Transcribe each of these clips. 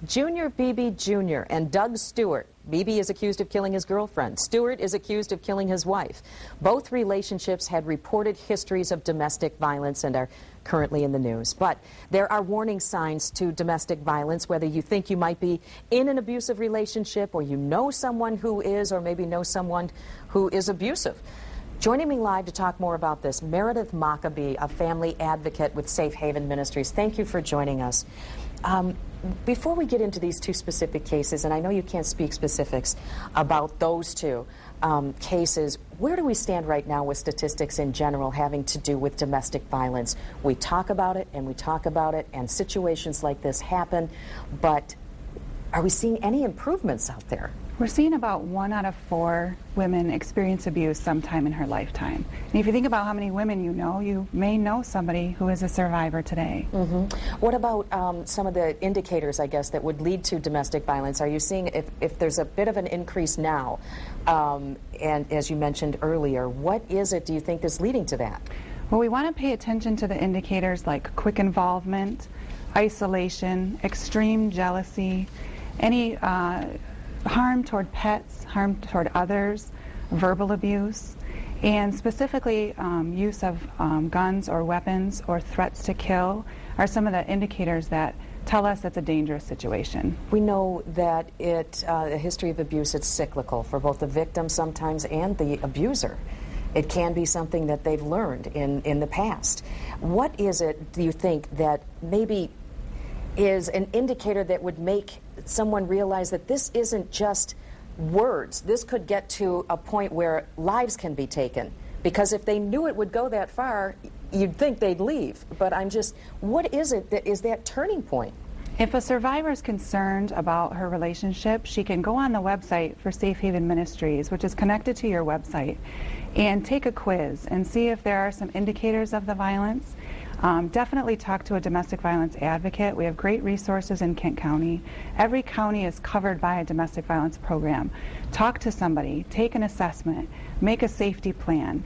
Junior Beebe Jr. and Doug Stewart. Beebe is accused of killing his girlfriend. Stewart is accused of killing his wife. Both relationships had reported histories of domestic violence and are currently in the news. But there are warning signs to domestic violence, whether you think you might be in an abusive relationship or you know someone who is, or maybe know someone who is abusive. Joining me live to talk more about this, Meredith Mockabee, a family advocate with Safe Haven Ministries. Thank you for joining us. Before we get into these two specific cases, and I know you can't speak specifics about those two cases, where do we stand right now with statistics in general having to do with domestic violence? We talk about it and we talk about it, and situations like this happen, but are we seeing any improvements out there? We're seeing about 1 out of 4 women experience abuse sometime in her lifetime. And if you think about how many women you may know somebody who is a survivor today. What about some of the indicators, I guess, that would lead to domestic violence? Are you seeing if there's a bit of an increase now, and as you mentioned earlier, what is it do you think is leading to that? Well, we want to pay attention to the indicators like quick involvement, isolation, extreme jealousy, any harm toward pets, harm toward others, verbal abuse, and specifically use of guns or weapons or threats to kill are some of the indicators that tell us it's a dangerous situation. We know that the history of abuse, it's cyclical for both the victim sometimes and the abuser. It can be something that they've learned in the past. What is it, do you think, that maybe is an indicator that would make someone realize that this isn't just words? This could get to a point where lives can be taken. Because if they knew it would go that far, you'd think they'd leave. But what is it that is that turning point? If a survivor is concerned about her relationship, she can go on the website for Safe Haven Ministries, which is connected to your website, and take a quiz and see if there are some indicators of the violence. Definitely talk to a domestic violence advocate. We have great resources in Kent County. Every county is covered by a domestic violence program. Talk to somebody, take an assessment, make a safety plan.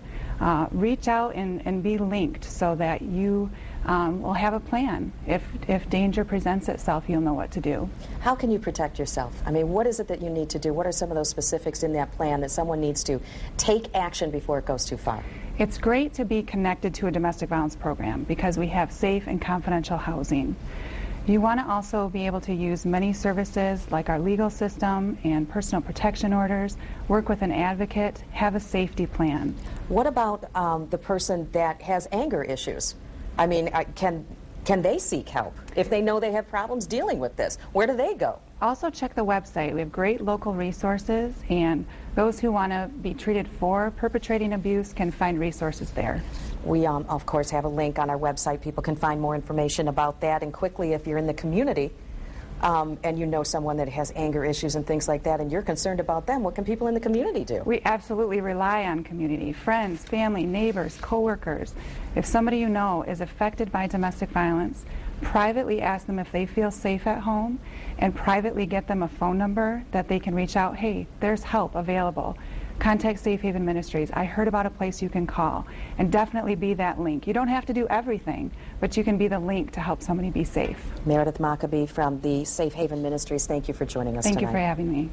Reach out and be linked so that you will have a plan. If danger presents itself, you'll know what to do. How can you protect yourself? I mean, what is it that you need to do? What are some of those specifics in that plan that someone needs to take action before it goes too far? It's great to be connected to a domestic violence program because we have safe and confidential housing. You want to also be able to use many services like our legal system and personal protection orders, work with an advocate, have a safety plan. What about the person that has anger issues? I mean, can they seek help if they know they have problems dealing with this? Where do they go? Also check the website. We have great local resources, and those who want to be treated for perpetrating abuse can find resources there. We, of course, have a link on our website. People can find more information about that. And quickly, if you're in the community and you know someone that has anger issues and things like that, and you're concerned about them, what can people in the community do? We absolutely rely on community, friends, family, neighbors, coworkers. If somebody you know is affected by domestic violence, privately ask them if they feel safe at home, and privately get them a phone number that they can reach out. Hey, there's help available. Contact Safe Haven Ministries. I heard about a place you can call, and definitely be that link. You don't have to do everything, but you can be the link to help somebody be safe. Meredith Mockabee from the Safe Haven Ministries, thank you for joining us tonight. Thank you for having me.